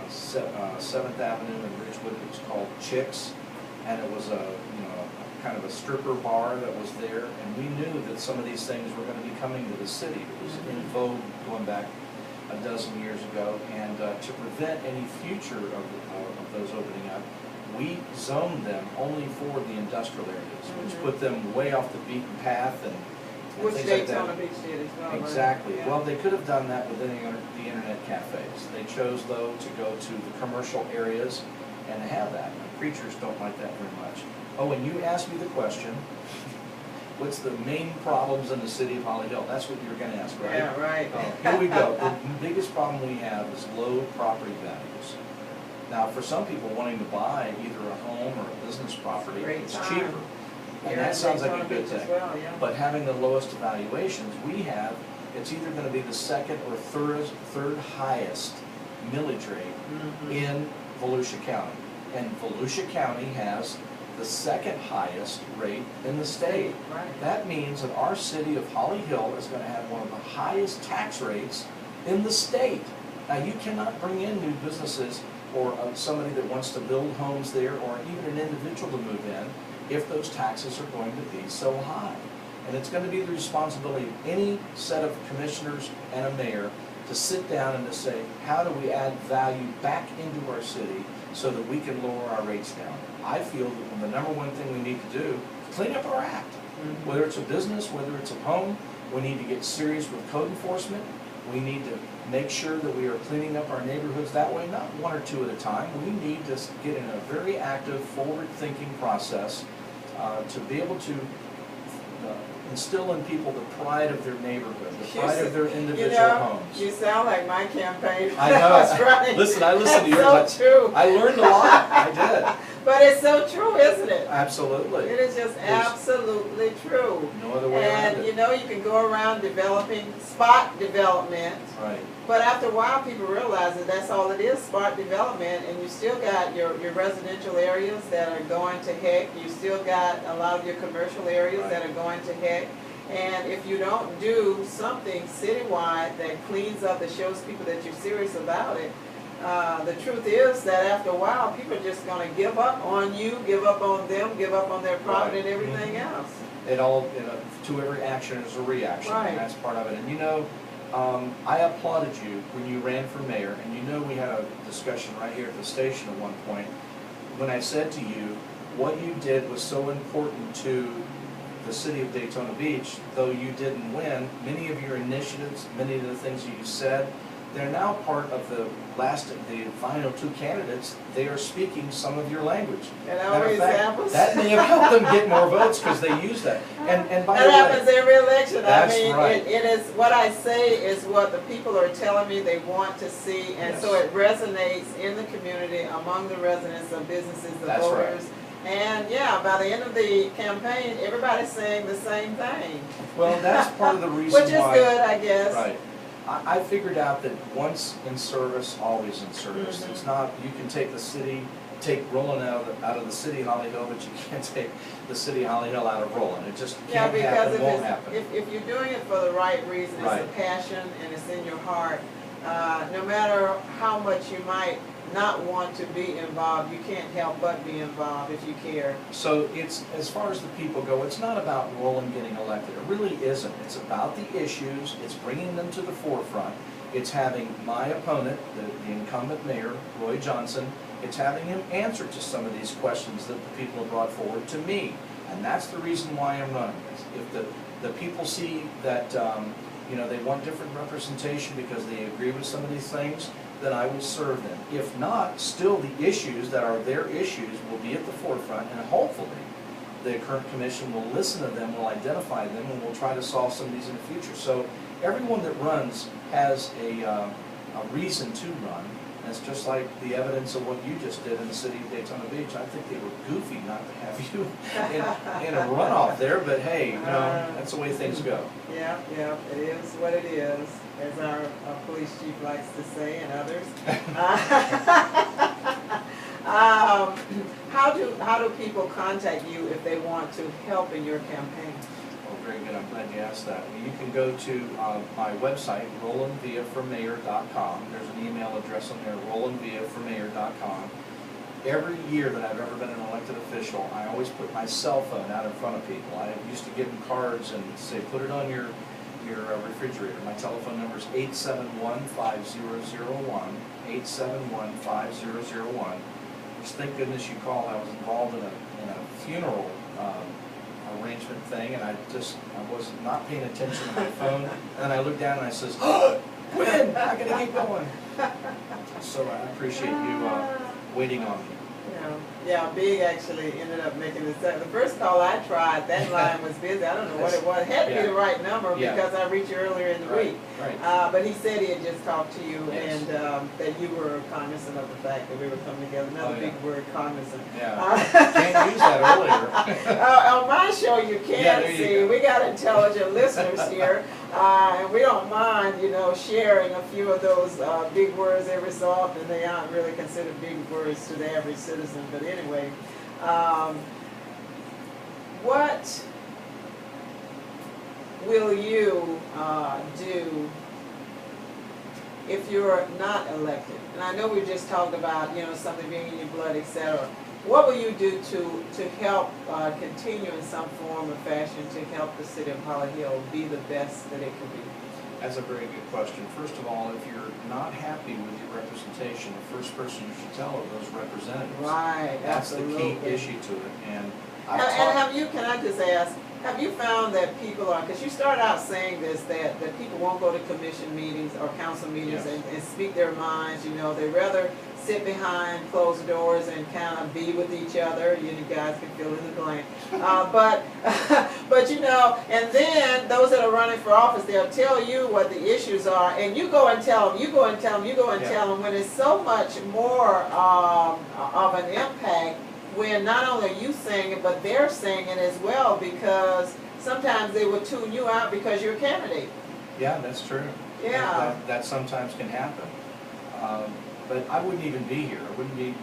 7th Avenue in Ridgewood. It was called Chicks, and it was kind of a stripper bar that was there, and we knew that some of these things were going to be coming to the city. It was in vogue going back a dozen years ago, and to prevent any future of those opening up, we zoned them only for the industrial areas, which put them way off the beaten path and which things Daytona like that. Beach did as well. Exactly. Right? Yeah. Well, they could have done that within the internet cafes. They chose, though, to go to the commercial areas and have that. And preachers don't like that very much. Oh, and you asked me the question, what's the main problems in the city of Holly Hill? That's what you were going to ask, right? Yeah, right. Here we go. The biggest problem we have is low property values. Now, for some people wanting to buy either a home or a business property, it's cheaper. And that sounds like a good thing. Well, yeah. But having the lowest evaluations we have, it's either going to be the second or third highest millage rate in Volusia County. And Volusia County has the second highest rate in the state. Right. That means that our city of Holly Hill is going to have one of the highest tax rates in the state. Now, you cannot bring in new businesses or somebody that wants to build homes there, or even an individual to move in, if those taxes are going to be so high. And it's going to be the responsibility of any set of commissioners and a mayor to sit down and to say, how do we add value back into our city so that we can lower our rates down? I feel that the number one thing we need to do is clean up our act. Whether it's a business, whether it's a home, we need to get serious with code enforcement. We need to make sure that we are cleaning up our neighborhoods that way, not one or two at a time. We need to get in a very active, forward-thinking process to be able to instill in people the pride of their neighborhood, the pride of their individual homes. You sound like my campaign. I know. That's right. Listen, I listened to yours. That's so true. I learned a lot. I did. But it's so true, isn't it? Absolutely. It is just absolutely true. No other way around it. And you know, you can go around developing spot development. Right. But after a while, people realize that that's all it is, spot development, and you still got your residential areas that are going to heck. You still got a lot of your commercial areas that are going to heck. And if you don't do something citywide that cleans up, that shows people that you're serious about it, the truth is that after a while, people are just going to give up on you, give up on them, give up on their profit and everything else. It all, to every action is a reaction, and that's part of it. And you know, I applauded you when you ran for mayor, and you know we had a discussion right here at the station at one point when I said to you, what you did was so important to the city of Daytona Beach. Though you didn't win, many of your initiatives, many of the things you said, they're now part of the final two candidates. They are speaking some of your language. And always happens. That may have helped them get more votes because they use that. And by the way, that happens every election. That's I mean, right. it is what I say is what the people are telling me they want to see, and so it resonates in the community among the residents, the businesses, the voters. Right. And yeah, by the end of the campaign, everybody's saying the same thing. Well, that's part of the reason Which is good, I guess. Right. I figured out that once in service, always in service. It's not, you can take the city, take Roland out of the city of Holly Hill, but you can't take the city of Holly Hill out of Roland. It just can't happen, won't happen. If you're doing it for the right reason, it's a passion and it's in your heart, no matter how much you might not want to be involved, you can't help but be involved if you care. So it's, as far as the people go, it's not about Roland getting elected. It really isn't. It's about the issues. It's bringing them to the forefront. It's having my opponent, the incumbent mayor, Roy Johnson, it's having him answer to some of these questions that the people have brought forward to me. And that's the reason why I'm running this. If the people see that they want different representation because they agree with some of these things, then I will serve them. If not, still the issues that are their issues will be at the forefront, and hopefully the current commission will listen to them, will identify them, and will try to solve some of these in the future. So everyone that runs has a reason to run. And it's just like the evidence of what you just did in the city of Daytona Beach. I think they were goofy not to have you in a runoff there, but hey, that's the way things go. Yeah, it is what it is, as our police chief likes to say, and others. How do people contact you if they want to help in your campaign? Oh, very good. I'm glad you asked that. You can go to my website, RolandVillaForMayor.com. There's an email address on there, RolandVillaForMayor.com. Every year that I've ever been an elected official, I always put my cell phone out in front of people. I used to give them cards and say, put it on your your refrigerator. My telephone number is 871-5001, 871-5001. Just thank goodness you called. I was involved in a funeral arrangement thing, and I was not paying attention to my phone, and I looked down and I says, "Oh, Gwen, I gotta keep going." So I appreciate you waiting on me. Yeah, Big actually ended up making this. The first call I tried, that line was busy. I don't know what it was. It had to be the right number because I reached you earlier in the week. Right. But he said he had just talked to you and that you were cognizant of the fact that we were coming together. Another big word, cognizant. Yeah. Can't use that earlier. On my show, you can see. We got intelligent listeners here. And we don't mind, sharing a few of those big words every so often. They aren't really considered big words to the average citizen. But anyway, what will you do if you're not elected? And I know we just talked about, something being in your blood, etc. What will you do to help continue in some form or fashion to help the city of Holly Hill be the best that it can be? That's a very good question. First of all, if you're not happy with your representation, the first person you should tell are those representatives. Right, That's absolutely. the key issue to it. And can I just ask, have you found that people are, because you started out saying this, that people won't go to commission meetings or council meetings and speak their minds, they rather sit behind closed doors and kind of be with each other. You guys can fill in the blank. But and then those that are running for office, they'll tell you what the issues are, and you go and tell them, you go and tell them, when it's so much more of an impact when not only are you saying it, but they're saying it as well, because sometimes they will tune you out because you're a candidate. Yeah, that's true. Yeah. That sometimes can happen. But I wouldn't even be here. I wouldn't be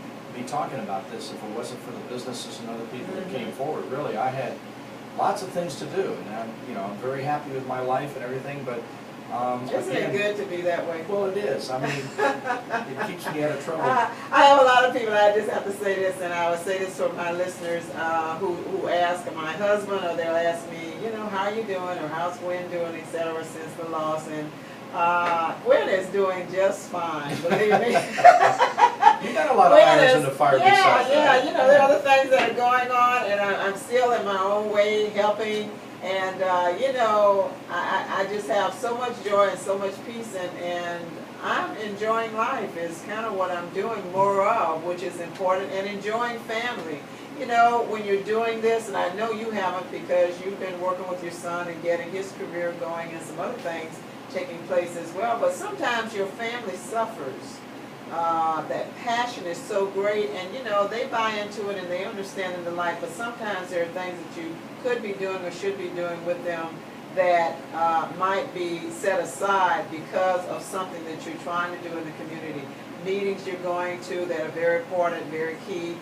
talking about this if it wasn't for the businesses and other people that came forward. Really, I had lots of things to do, and I'm very happy with my life and everything. But isn't it good to be that way? Well, it is. I mean, it keeps me out of trouble. I have a lot of people. I just have to say this, and I would say this for my listeners who ask my husband, or they'll ask me, how are you doing, or how's Gwen doing, etc. Since the loss, and Gwen is doing just fine, believe me. You got a lot of irons in the fire besides that. there are other things that are going on, and I'm still in my own way helping, and I just have so much joy and so much peace, and I'm enjoying life is kind of what I'm doing more of, which is important, and enjoying family. When you're doing this, and I know you haven't because you've been working with your son and getting his career going and some other things taking place as well, but sometimes your family suffers. That passion is so great, and they buy into it and they understand in the life, but sometimes there are things that you could be doing or should be doing with them that might be set aside because of something that you're trying to do in the community. Meetings you're going to that are very important, very key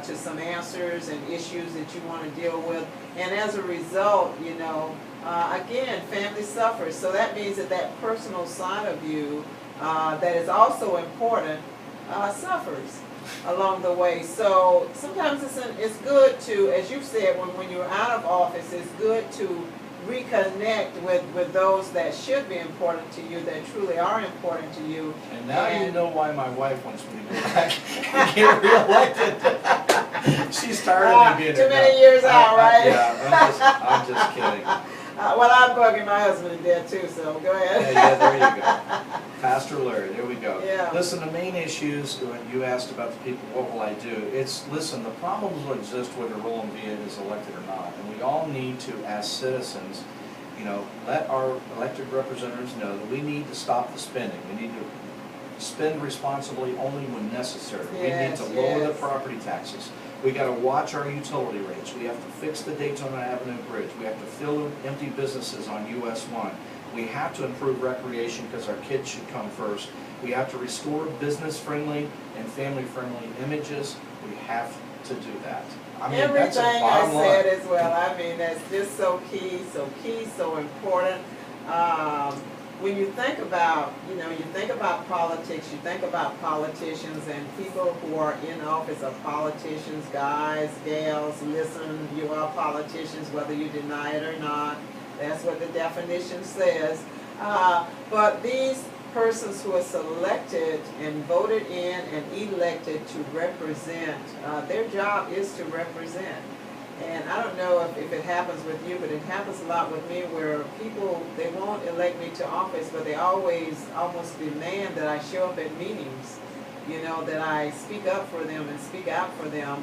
to some answers and issues that you want to deal with, and as a result, again, family suffers. So that means that personal side of you that is also important suffers along the way. So sometimes it's good to, as you said, when you're out of office, it's good to reconnect with those that should be important to you, that truly are important to you. And now you know why my wife wants me to go back and get reelected. She's tired of me being too many years out, right? I'm just kidding. Well, I'm bugging my husband to death too, so go ahead. Yeah, there you go. Pastor Larry, there we go. Yeah. Listen, the main issues, when you asked about the people, what will I do? Listen, the problems will exist whether Roland Villa is elected or not. And we all need to, as citizens, let our elected representatives know that we need to stop the spending. We need to spend responsibly only when necessary. We need to lower the property taxes. We got to watch our utility rates. We have to fix the Daytona Avenue Bridge. We have to fill empty businesses on US 1. We have to improve recreation because our kids should come first. We have to restore business-friendly and family-friendly images. We have to do that. I mean, everything that's a I bottom said line. as well. I mean, that's just so key, so important. When you think about, you think about politics, you think about politicians, and people who are in office are politicians, guys, gals, listen, you are politicians whether you deny it or not. That's what the definition says. But these persons who are selected and voted in and elected to represent, their job is to represent. And I don't know if it happens with you, but it happens a lot with me where people, they won't elect me to office, but they always almost demand that I show up at meetings, you know, that I speak up for them and speak out for them.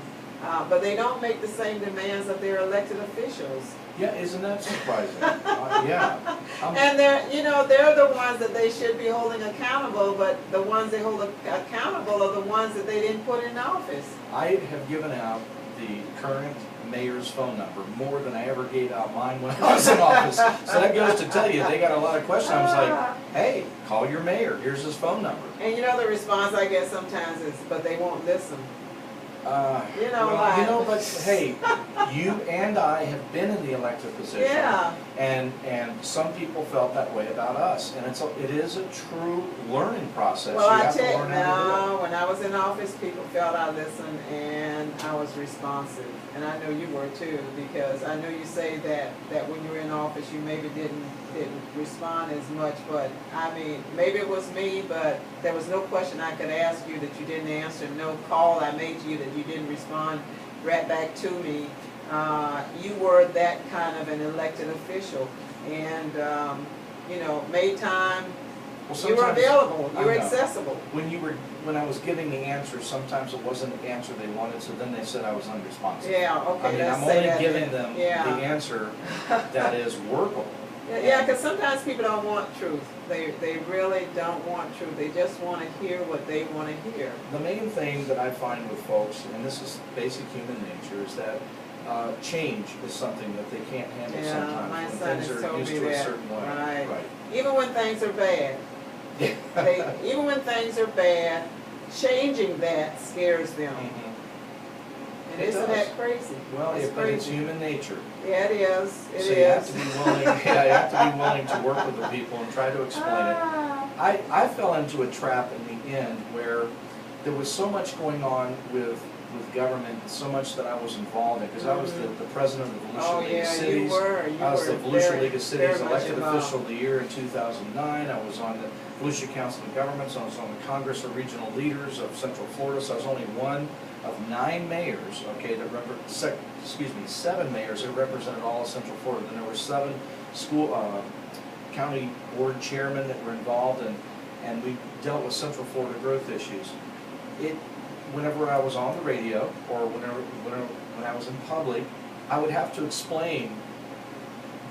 But they don't make the same demands of their elected officials. Yeah, isn't that surprising? Yeah. And they're, you know, they're the ones that they should be holding accountable, but the ones they hold accountable are the ones that they didn't put in office. I have given out the current mayor's phone number more than I ever gave out mine when I was in office. So that goes to tell you, they got a lot of questions. I was like, hey, call your mayor. Here's his phone number. And you know the response I get sometimes is, but they won't listen. You know, well, you know, but hey, you and I have been in the elected position, yeah. and some people felt that way about us, and it is a true learning process. Well, you I have to tell learn you, how to do no, when I was in office, people felt I listened and I was responsive, and I know you were too, because I know you say that when you were in office, you maybe didn't respond as much, but I mean, maybe it was me, but there was no question I could ask you that you didn't answer, no call I made to you that you didn't respond right back to me. You were that kind of an elected official, and you know, made time. Well, you were available. You were I know. accessible. When I was giving the answer, sometimes it wasn't the answer they wanted, so then they said I was unresponsive. Yeah. Okay. I mean, let's I'm say only that giving then. them Yeah. the answer that is workable. Yeah, because sometimes people don't want truth. They really don't want truth. They just want to hear what they want to hear. The main thing that I find with folks, and this is basic human nature, is that change is something that they can't handle Yeah, sometimes my when son things has are told used me to a that. certain way. Right. Even when things are bad. Even when things are bad, changing that scares them. Mhm. And It isn't does. that crazy? Well, It's but it's crazy. human nature. Yeah, it is. It So is. you have to be willing. Yeah, you have to be willing to work with the people and try to explain it. I fell into a trap in the end where there was so much going on with government, so much that I was involved in, because I was the president of the Volusia League of Cities. You were. I was the Volusia League of Cities elected involved. official of the year in 2009. I was on the Volusia Council of Governments. I was on the Congress of Regional Leaders of Central Florida. So I was only one of 9 mayors, okay, that seven mayors that represented all of Central Florida. And there were 7 county board chairmen that were involved, and we dealt with Central Florida growth issues. Whenever I was on the radio or when I was in public, I would have to explain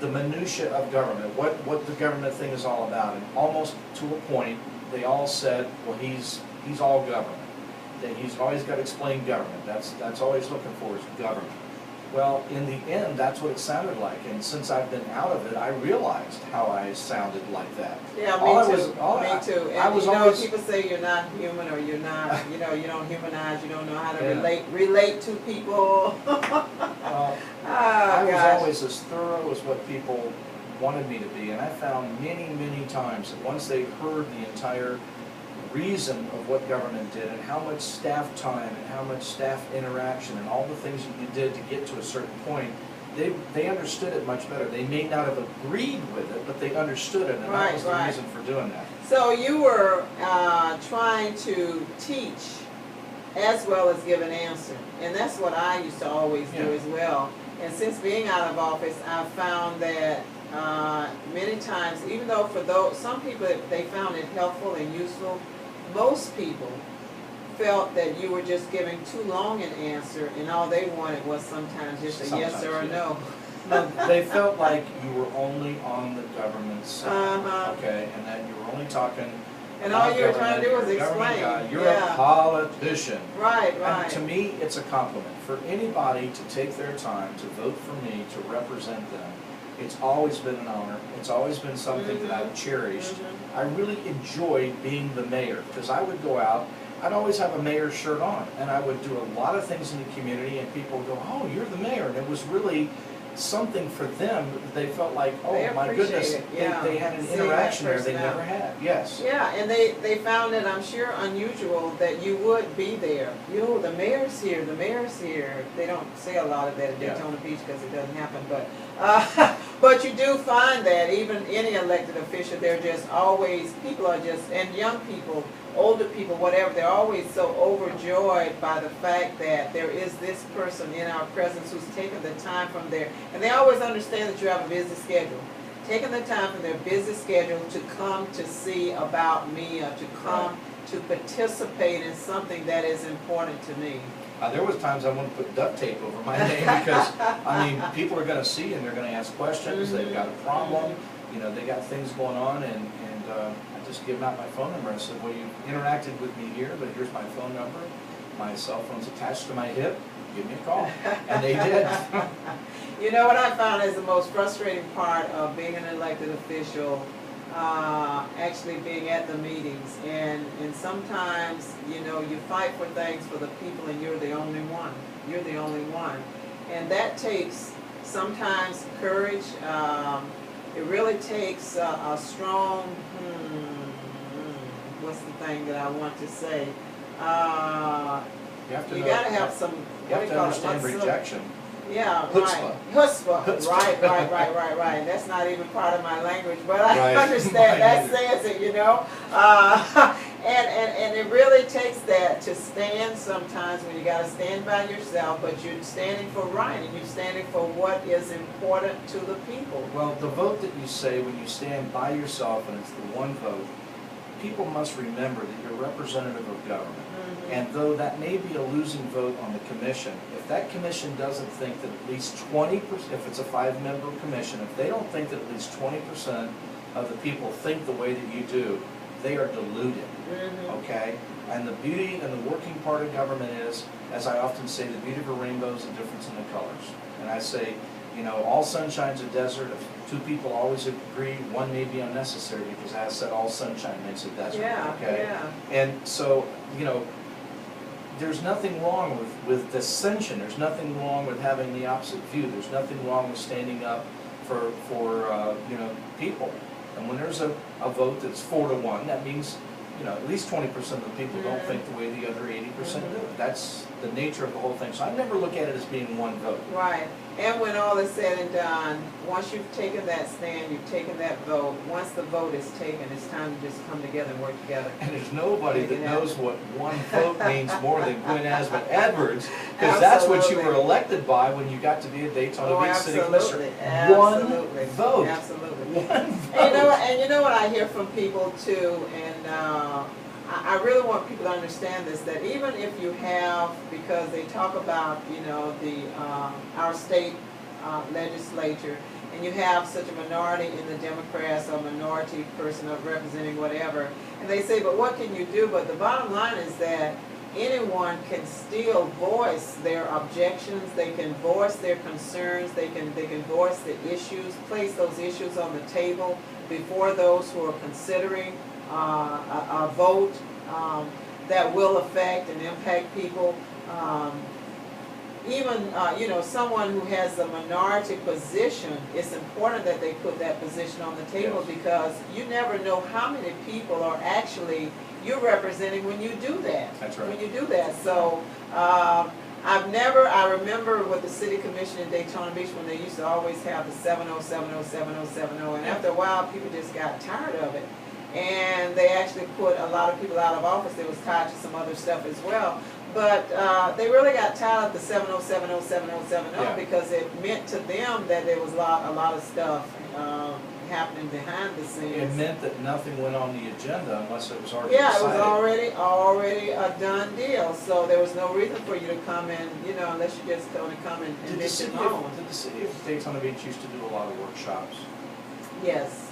the minutia of government, what the government thing is all about, and almost to a point, they all said, well, he's all government. That he's always got to explain government. That's all he's looking for is government. Well, in the end, that's what it sounded like, and since I've been out of it, I realized how I sounded like that. Yeah, me too. And I was you know, always, people say you're not human, or you're not, you know, you don't humanize, you don't know how to Yeah. relate to people. I was always as thorough as what people wanted me to be, and I found many, many times that once they heard the entire reason of what government did and how much staff time and how much staff interaction and all the things that you did to get to a certain point, they understood it much better. They may not have agreed with it, but they understood it, and that was the reason for doing that. So you were trying to teach as well as give an answer, and that's what I used to always do as well. And since being out of office, I've found that many times, even though for some people they found it helpful and useful, most people felt that you were just giving too long an answer, and all they wanted was sometimes just a yes or a no. No, they felt like you were only on the government side, okay, and that you were only talking. And all you were trying to do was explain. You're a politician. Right. And to me, it's a compliment. For anybody to take their time to vote for me to represent them, it's always been an honor. It's always been something that I've cherished. I really enjoyed being the mayor, because I would go out, I'd always have a mayor's shirt on, and I would do a lot of things in the community, and people would go, oh, you're the mayor. And it was really something for them. They felt like, oh my goodness, they had an interaction there they never had. Yes. Yeah, and they found it, I'm sure, unusual that you would be there. You know, the mayor's here, the mayor's here. They don't say a lot of that at Daytona Beach because it doesn't happen, but But you do find that even any elected official, they're just always, people are just, and young people, older people, whatever, they're always so overjoyed by the fact that there is this person in our presence who's taken the time from their, and they always understand that you have a busy schedule, taking the time from their busy schedule to come to see about me or to come to participate in something that is important to me. There was times I wanted to put duct tape over my name because, I mean, people are going to see and they're going to ask questions. They've got a problem, you know, they got things going on, and I just give them out my phone number. I said, well, you interacted with me here, but here's my phone number. My cell phone's attached to my hip. Give me a call. And they did. You know what I found is the most frustrating part of being an elected official, actually being at the meetings, and sometimes, you know, you fight for things for the people and you're the only one. You're the only one. And that takes sometimes courage. It really takes a strong, what's the thing that I want to say? You got to have some, you have to understand rejection. Yeah, Chutzpah. right. Chutzpah. Right. That's not even part of my language, but I understand. That says it, you know. And it really takes that to stand sometimes when you got to stand by yourself, but you're standing for right, and you're standing for what is important to the people. Well, the vote that you say when you stand by yourself and it's the one vote, people must remember that you're representative of government. And though that may be a losing vote on the commission, if that commission doesn't think that at least 20%, if it's a 5-member commission, if they don't think that at least 20% of the people think the way that you do, they are deluded, okay? And the beauty and the working part of government is, as I often say, the beauty of a rainbow is the difference in the colors. And I say, you know, all sunshine's a desert. If 2 people always agree, one may be unnecessary, because as I said, all sunshine makes a desert, okay? And so, you know, there's nothing wrong with dissension. There's nothing wrong with having the opposite view. There's nothing wrong with standing up for you know, people. And when there's a vote that's 4-to-1, that means, you know, at least 20% of the people don't think the way the other 80% do. That's the nature of the whole thing. So I never look at it as being one vote. Right. And when all is said and done, once you've taken that stand, you've taken that vote, once the vote is taken, it's time to just come together and work together. And there's nobody that knows what one vote means more than Gwen Azama-Edwards, because that's what you were elected by when you got to be a Daytona Beach City Commissioner. One vote. Absolutely. One vote. And you know what I hear from people too, and I really want people to understand this, that even if you have, because they talk about, you know, our state legislature, and you have such a minority in the Democrats, or minority person of representing whatever, and they say, but what can you do? But the bottom line is that anyone can still voice their objections, they can voice their concerns, they can voice the issues, place those issues on the table before those who are considering a vote that will affect and impact people. Even you know, someone who has a minority position, it's important that they put that position on the table, because you never know how many people are actually you're representing when you do that. That's right. When you do that. So I remember with the city commission in Daytona Beach when they used to always have the 70, 70, 70, 70, and after a while people just got tired of it. And they actually put a lot of people out of office. They was tied to some other stuff as well. But they really got tired of the 70, 70, 70, 70, because it meant to them that there was a lot of stuff happening behind the scenes. It meant that nothing went on the agenda unless it was already decided. It was already a done deal. So there was no reason for you to come in, you know, unless you just going to come and did the city of Daytona Beach used to do a lot of workshops? Yes.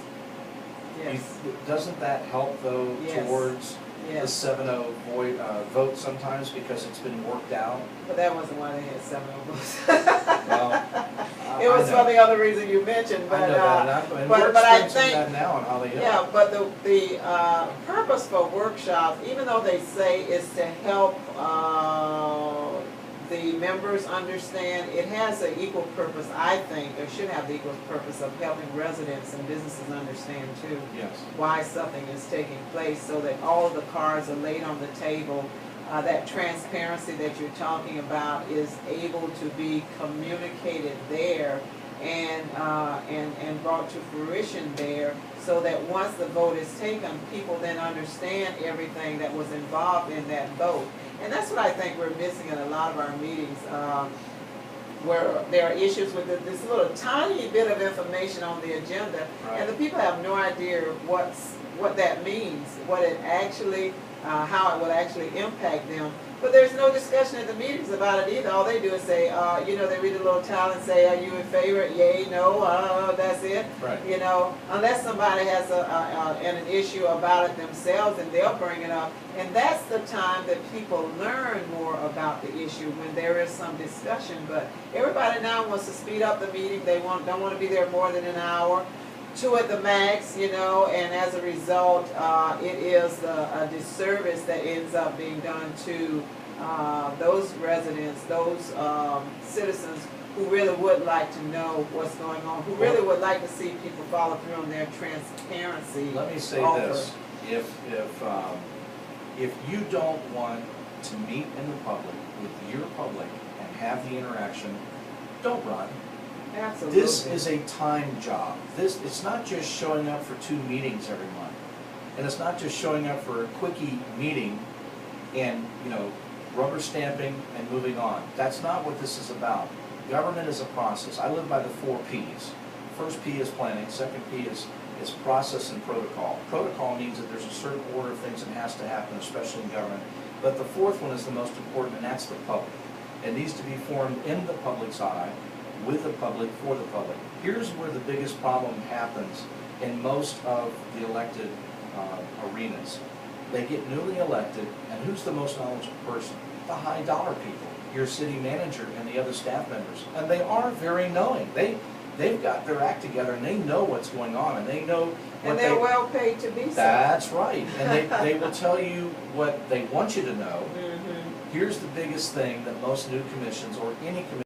Doesn't that help, though, towards the 7-0 vote sometimes, because it's been worked out? But that wasn't why they had 7-0 votes. Well, it was for the other reason you mentioned. But, I know that, and we're experiencing that now and how they help. Yeah, but the purpose for workshops, even though they say is to help the members understand, it has an equal purpose, I think, or should have the equal purpose of helping residents and businesses understand too why something is taking place, so that all of the cards are laid on the table. That transparency that you're talking about is able to be communicated there, and brought to fruition there, so that once the vote is taken, people then understand everything that was involved in that vote. And that's what I think we're missing in a lot of our meetings, where there are issues with this little tiny bit of information on the agenda, Right. and the people have no idea what that means, what it actually, how it will actually impact them. But there's no discussion at the meetings about it either. All they do is say, they read a little towel and say, are you in favor? Yay, no, that's it. Right. Unless somebody has an issue about it themselves, and they'll bring it up. And that's the time that people learn more about the issue, when there is some discussion. But everybody now wants to speed up the meeting. They don't want to be there more than an hour. 2 at the max, and as a result, it is a disservice that ends up being done to those residents, those citizens who really would like to know what's going on, who really would like to see people follow through on their transparency. Let me say offer. this, if you don't want to meet in the public with your public and have the interaction, don't run. Absolutely. This is a time job. It's not just showing up for 2 meetings every month. And it's not just showing up for a quickie meeting and, rubber stamping and moving on. That's not what this is about. Government is a process. I live by the 4 Ps. First P is planning, second P is process and protocol. Protocol means that there's a certain order of things that has to happen, especially in government. But the 4th one is the most important, and that's the public. It needs to be formed in the public's eye, with the public, for the public. Here's where the biggest problem happens in most of the elected arenas. They get newly elected, and who's the most knowledgeable person? The high dollar people, your city manager and the other staff members. And they are very knowing. They've got their act together, and they know what's going on, and they know what And they're well paid to be so. That's right. And they will tell you what they want you to know. Mm-hmm. Here's the biggest thing that most new commissions, or any commission,